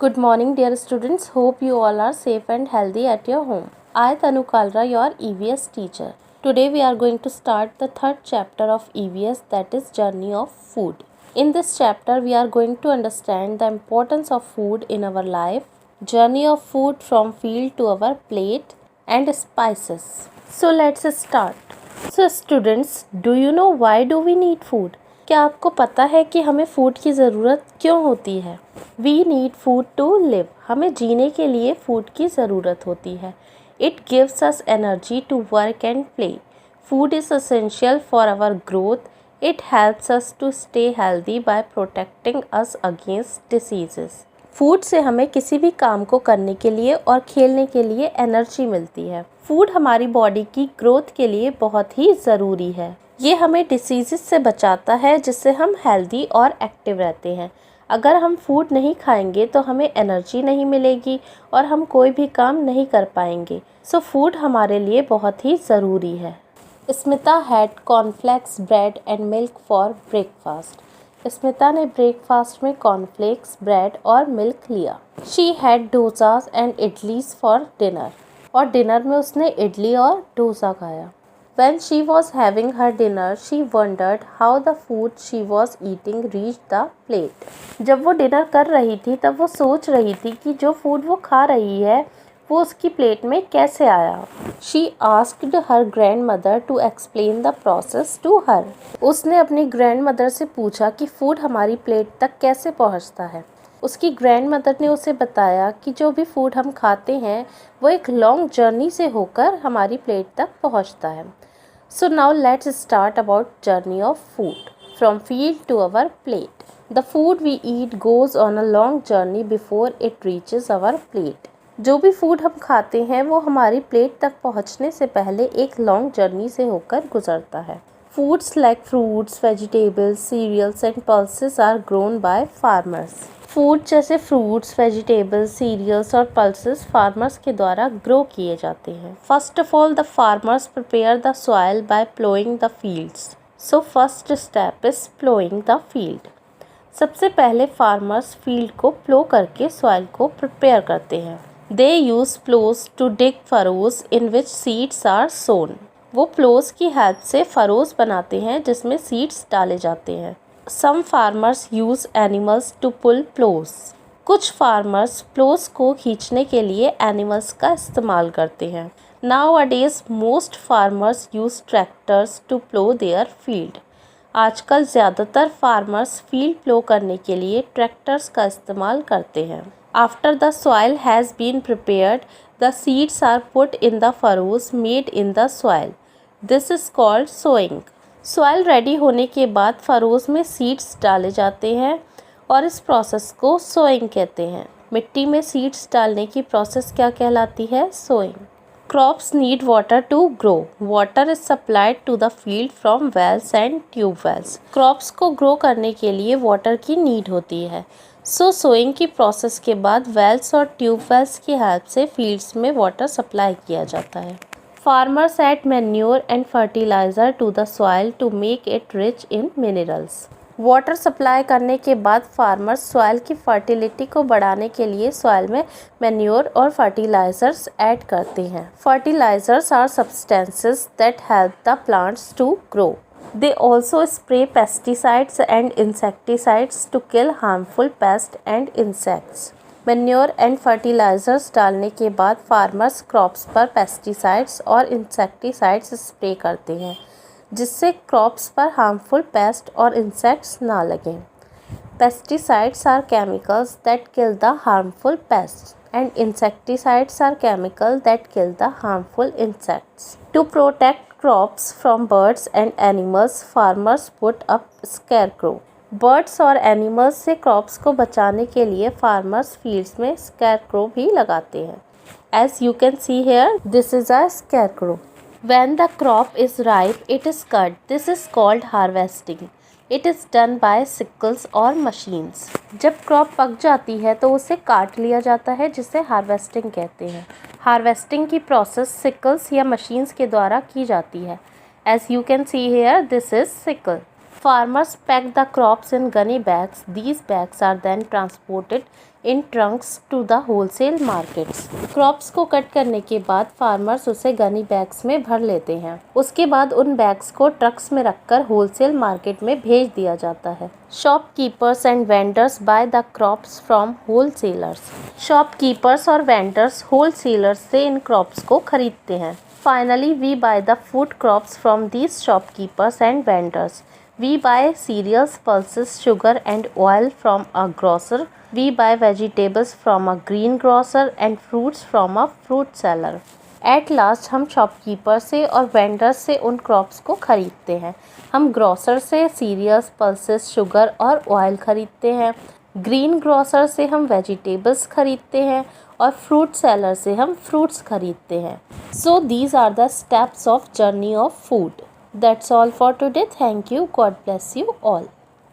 Good morning, dear students. Hope you all are safe and healthy at your home. I, Tanu Kalra, your EVS teacher. Today we are going to start the third chapter of EVS, that is Journey of Food. In this chapter, we are going to understand the importance of food in our life, journey of food from field to our plate, and spices. So let's start. So students, do you know why do we need food? क्या आपको पता है कि हमें food की ज़रूरत क्यों होती है? We need food to live. हमें जीने के लिए फूड की ज़रूरत होती है. It gives us energy to work and play. Food is essential for our growth. It helps us to stay healthy by protecting us against diseases. Food से हमें किसी भी काम को करने के लिए और खेलने के लिए एनर्जी मिलती है. फूड हमारी बॉडी की ग्रोथ के लिए बहुत ही ज़रूरी है. ये हमें डिसीज़ से बचाता है, जिससे हम हेल्दी और एक्टिव रहते हैं. अगर हम फूड नहीं खाएंगे तो हमें एनर्जी नहीं मिलेगी और हम कोई भी काम नहीं कर पाएंगे. सो फूड हमारे लिए बहुत ही ज़रूरी है. Smita had cornflakes, bread and milk for breakfast. Smita ने ब्रेकफास्ट में कॉर्नफ्लेक्स, ब्रेड और मिल्क लिया. She had dosas and idlis for dinner. और डिनर में उसने इडली और डोसा खाया. When she was having her dinner, she wondered how the food she was eating reached the plate. जब वो डिनर कर रही थी तब वो सोच रही थी कि जो फूड वो खा रही है वो उसकी प्लेट में कैसे आया. She asked her grandmother to explain the process to her. उसने अपनी ग्रैंडमदर से पूछा कि फूड हमारी प्लेट तक कैसे पहुंचता है. उसकी ग्रैंडमदर ने उसे बताया कि जो भी फूड हम खाते हैं वो एक लॉन्ग जर्नी से होकर हमारी प्लेट तक पहुंचता है. So now let's start about journey of food from field to our plate. The food we eat goes on a long journey before it reaches our plate. जो भी फूड हम खाते हैं वो हमारी प्लेट तक पहुंचने से पहले एक लॉन्ग जर्नी से होकर गुजरता है. Foods like fruits, vegetables, cereals and pulses are grown by farmers. Food जैसे फ्रूट्स, वेजिटेबल्स, सीरियल्स और पल्सेस फार्मर्स के द्वारा ग्रो किए जाते हैं. First of all the farmers prepare the soil by ploughing the fields. So first step is ploughing the field. सबसे पहले farmers field को प्लो करके सॉइल को प्रिपेयर करते हैं. They use ploughs to dig furrows in which seeds are sown. वो ploughs की help से फरोज बनाते हैं जिसमें सीड्स डाले जाते हैं. Some farmers use animals to pull plows. कुछ फार्मर्स प्लोस को खींचने के लिए एनिमल्स का इस्तेमाल करते हैं. Nowadays most farmers use tractors to plow their field. आजकल ज़्यादातर फार्मर्स फील्ड प्लो करने के लिए ट्रैक्टर्स का इस्तेमाल करते हैं. After the soil has been prepared, the seeds are put in the furrows made in the soil. This is called sowing. Soil ready होने के बाद फरोज में सीड्स डाले जाते हैं और इस प्रोसेस को सोइंग कहते हैं. मिट्टी में सीड्स डालने की प्रोसेस क्या कहलाती है? Sowing. Crops need water to grow. Water is supplied to the field from wells and tube wells. Crops को ग्रो करने के लिए वाटर की नीड होती है. सो सोइंग की प्रोसेस के बाद वेल्स और ट्यूब वेल्स की हेल्प से फील्ड्स में वाटर सप्लाई किया जाता है. Farmers add manure and fertilizer to the soil to make it rich in minerals. Water supply करने के बाद फार्मर्स सॉइल की फर्टिलिटी को बढ़ाने के लिए सॉइल में मैन्योर और फर्टिलाइजर्स ऐड करते हैं. Fertilizers are substances that help the plants to grow. They also spray pesticides and insecticides to kill harmful pest and insects. Manure and fertilizers डालने के बाद फार्मर्स क्रॉप्स पर पेस्टिसाइड्स और insecticides spray करते हैं जिससे क्रॉप्स पर हार्मफुल पेस्ट और इंसेक्ट्स ना लगें. Pesticides are chemicals that kill the harmful pest and insecticides are chemical that kill the harmful insects. To protect crops from birds and animals farmers put up scarecrow. Birds और animals से crops को बचाने के लिए farmers fields में scarecrow भी लगाते हैं. As you can see here, this is a scarecrow. When the crop is ripe it is cut. This is called harvesting. It is done by sickles और मशीन्स। जब क्रॉप पक जाती है तो उसे काट लिया जाता है, जिसे हार्वेस्टिंग कहते हैं। हार्वेस्टिंग की प्रोसेस सिकल्स या मशीन्स के द्वारा की जाती है। As you can see here, this is sickle. Farmers pack the crops in gunny bags. These bags are then transported in trunks to the wholesale markets. Crops को cut करने के बाद फार्मर्स उसे गनी बैग्स में भर लेते हैं। उसके बाद उन बैग्स को ट्रक्स में रखकर होलसेल मार्केट में भेज दिया जाता है। Shopkeepers and vendors by the crops from wholesalers. Shopkeepers और वेंडर्स होलसेलर्स से इन क्रॉप्स को खरीदते हैं। Finally, we buy the food crops from these shopkeepers and vendors. We buy cereals, pulses, sugar and oil from a grocer. We buy vegetables from a greengrocer and fruits from a fruit seller. At last हम shopkeeper से और vendor से उन crops को खरीदते हैं। हम grocer से सीरियल्स, पल्सेस, शुगर और ऑयल खरीदते हैं। ग्रीन ग्रोसर से हम वेजिटेबल्स खरीदते हैं और फ्रूट सेलर से हम फ्रूट्स खरीदते हैं। So these are the steps of journey of food. That's all for today. Thank you. God bless you all.